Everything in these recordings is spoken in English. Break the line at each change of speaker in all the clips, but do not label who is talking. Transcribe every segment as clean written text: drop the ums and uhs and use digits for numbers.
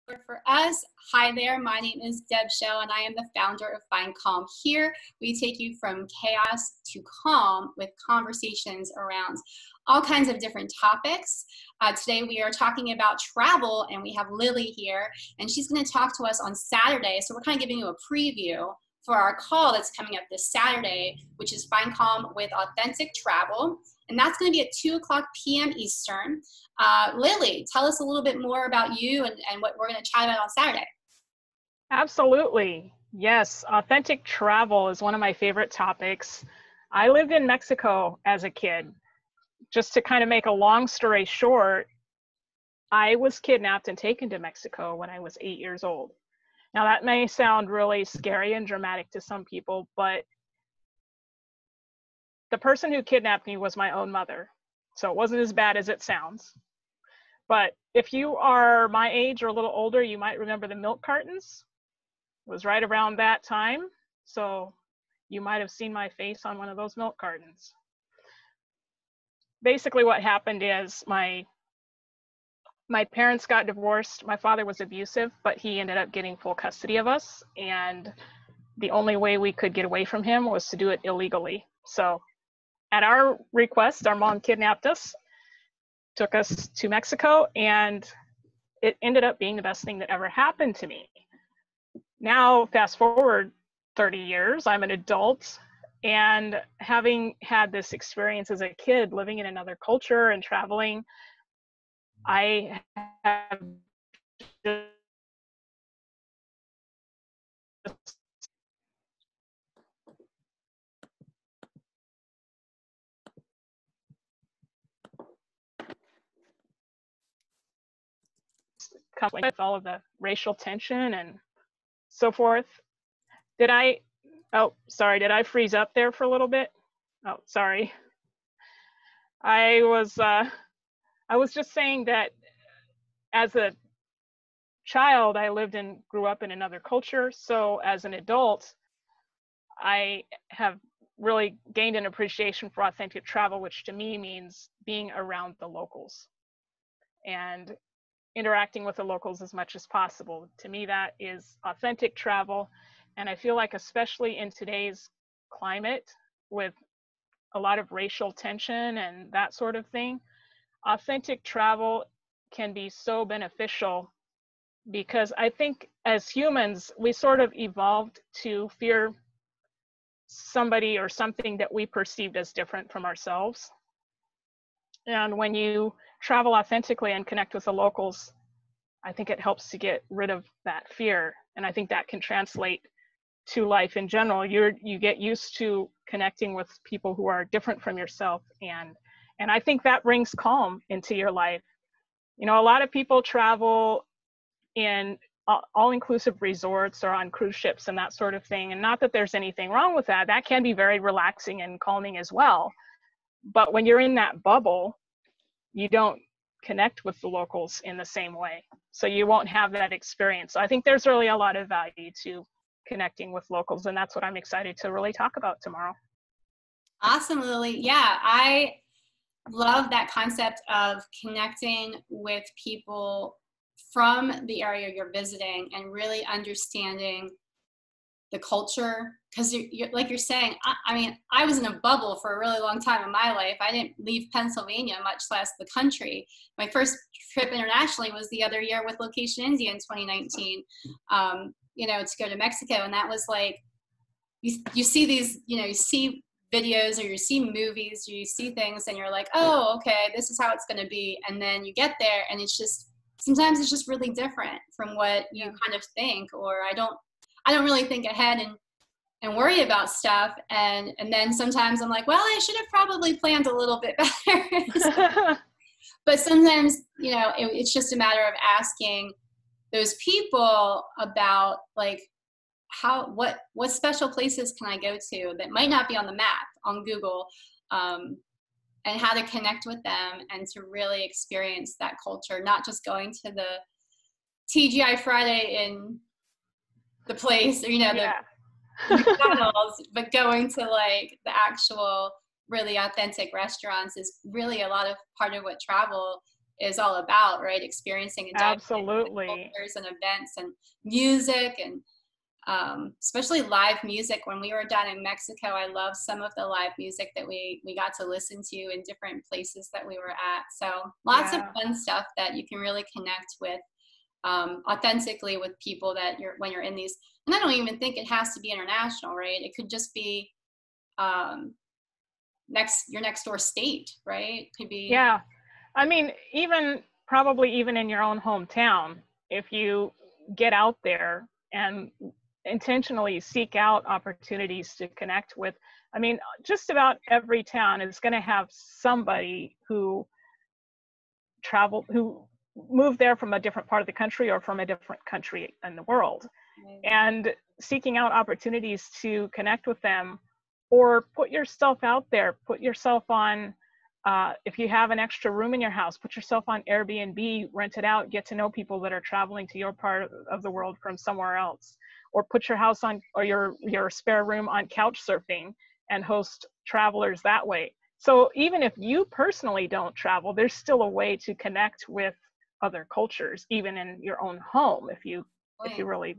for us. Hi there, my name is Deb Shell and I am the founder of Find Calm. Here we take you from chaos to calm with conversations around all kinds of different topics. Today we are talking about travel and we have Lily here and she's going to talk to us on Saturday. So we're kind of giving you a preview for our call that's coming up this Saturday, which is Find Calm with Authentic Travel. And that's going to be at 2:00 p.m. Eastern. Lily, tell us a little bit more about you and what we're going to chat about on Saturday.
Absolutely. Yes, authentic travel is one of my favorite topics. I lived in Mexico as a kid. Just to kind of make a long story short, I was kidnapped and taken to Mexico when I was 8 years old. Now that may sound really scary and dramatic to some people, but the person who kidnapped me was my own mother. So it wasn't as bad as it sounds. But if you are my age or a little older, you might remember the milk cartons. It was right around that time. So you might have seen my face on one of those milk cartons. Basically what happened is my parents got divorced. My father was abusive, but he ended up getting full custody of us. And the only way we could get away from him was to do it illegally. So at our request, our mom kidnapped us, took us to Mexico, and it ended up being the best thing that ever happened to me. Now, fast forward 30 years, I'm an adult, and having had this experience as a kid, living in another culture and traveling, I have just come with all of the racial tension and so forth. Did I freeze up there for a little bit? Oh, sorry. I was just saying that as a child, I lived and grew up in another culture. So as an adult, I have really gained an appreciation for authentic travel, which to me means being around the locals and interacting with the locals as much as possible. To me, that is authentic travel. And I feel like, especially in today's climate with a lot of racial tension and that sort of thing, authentic travel can be so beneficial because I think as humans, we sort of evolved to fear somebody or something that we perceived as different from ourselves. And when you travel authentically and connect with the locals, I think it helps to get rid of that fear. And I think that can translate to life in general. You get used to connecting with people who are different from yourself. And I think that brings calm into your life. You know, a lot of people travel in all-inclusive resorts or on cruise ships and that sort of thing. And not that there's anything wrong with that. That can be very relaxing and calming as well. But when you're in that bubble, you don't connect with the locals in the same way. So you won't have that experience. So I think there's really a lot of value to connecting with locals. And that's what I'm excited to really talk about tomorrow.
Awesome, Lily. Yeah, I love that concept of connecting with people from the area you're visiting and really understanding the culture, because like you're saying, I mean, I was in a bubble for a really long time in my life. I didn't leave Pennsylvania, much less the country. My first trip internationally was the other year with Location India in 2019, to go to Mexico. And that was like, you see these, you see videos or you see movies, or you see things and you're like, oh, okay, this is how it's going to be. And then you get there and it's just, sometimes it's just really different from what you kind of think, or I don't really think ahead and worry about stuff. And then sometimes I'm like, well, I should have probably planned a little bit better. But sometimes, it's just a matter of asking those people about like, what special places can I go to that might not be on the map on Google, and how to connect with them and to really experience that culture, not just going to the TGI Friday in the place, or the McDonald's, but going to like the actual really authentic restaurants is really a lot of part of what travel is all about, right? Experiencing and diving into
Absolutely.
cultures and events and music, and especially live music. When we were down in Mexico, I love some of the live music that we got to listen to in different places that we were at. So lots of
Yeah.
fun stuff that you can really connect with authentically with people that when you're in these. And I don't even think it has to be international, right? It could just be your next door state, right? It could be.
Yeah. I mean, probably even in your own hometown, if you get out there and intentionally seek out opportunities to connect with, I mean, just about every town is going to have somebody who moved there from a different part of the country or from a different country in the world. And seeking out opportunities to connect with them, or put yourself out there, put yourself on, if you have an extra room in your house, put yourself on Airbnb, rent it out, get to know people that are traveling to your part of the world from somewhere else, or put your house on, or your spare room on couch surfing and host travelers that way. So even if you personally don't travel, there's still a way to connect with other cultures, even in your own home, if you really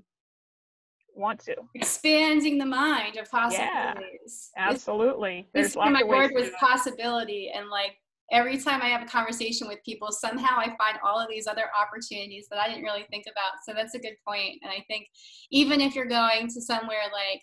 want to.
Expanding the mind of
Yeah,
possibilities.
absolutely.
This
There's lots
my
of ways
word
to
was
do that.
possibility, and like every time I have a conversation with people, somehow I find all of these other opportunities that I didn't really think about. So that's a good point. And I think even if you're going to somewhere like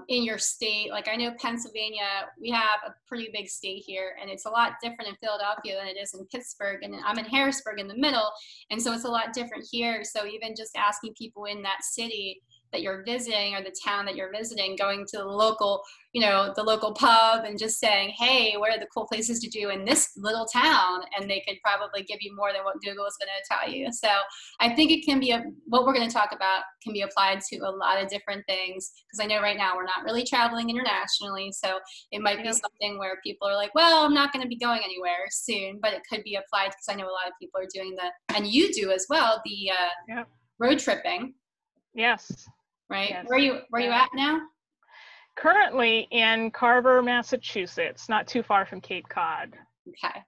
in your state, like I know Pennsylvania, we have a pretty big state here, and it's a lot different in Philadelphia than it is in Pittsburgh, and I'm in Harrisburg in the middle, and so it's a lot different here. So even just asking people in that city that you're visiting, or the town that you're visiting, going to the local pub and just saying, hey, what are the cool places to do in this little town? And they could probably give you more than what Google is going to tell you. So I think it can be what we're going to talk about can be applied to a lot of different things, because I know right now we're not really traveling internationally. So it might be something where people are like, well, I'm not going to be going anywhere soon, but it could be applied, because I know a lot of people are doing and you do as well, the road tripping.
Yes.
Right.
Yes.
Where are you at now?
Currently in Carver, Massachusetts, not too far from Cape Cod.
Okay.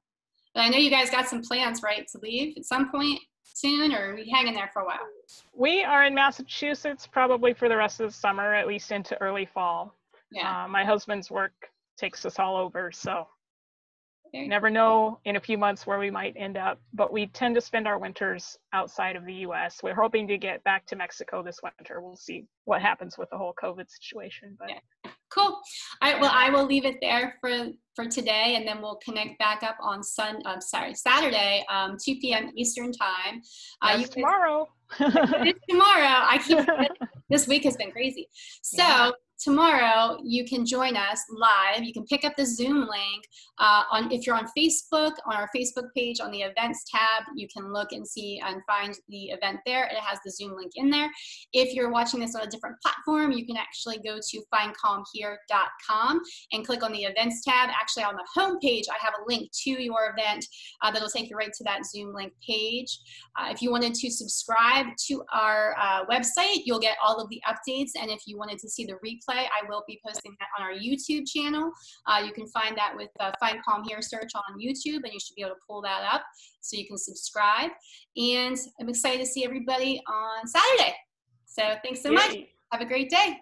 But I know you guys got some plans, right, to leave at some point soon, or are we hanging there for a while?
We are in Massachusetts probably for the rest of the summer, at least into early fall.
Yeah.
My husband's work takes us all over, so never know in a few months where we might end up, but we tend to spend our winters outside of the US. We're hoping to get back to Mexico this winter. We'll see what happens with the whole COVID situation. But
yeah. Cool. All right, well, I will leave it there for today, and then we'll connect back up on Saturday, 2 p.m. Eastern time.
Tomorrow.
It's tomorrow. This week has been crazy. So tomorrow you can join us live. You can pick up the Zoom link if you're on Facebook, on our Facebook page, on the events tab. You can look and see and find the event there. It has the Zoom link in there. If you're watching this on a different platform, you can actually go to findcalmhere.com and click on the events tab. Actually, on the home page, I have a link to your event that'll take you right to that Zoom link page. If you wanted to subscribe to our website, you'll get all of the updates. And if you wanted to see the replay, I will be posting that on our YouTube channel. You can find that with Find Calm Here search on YouTube, and you should be able to pull that up so you can subscribe. And I'm excited to see everybody on Saturday. So thanks so much. Have a great day.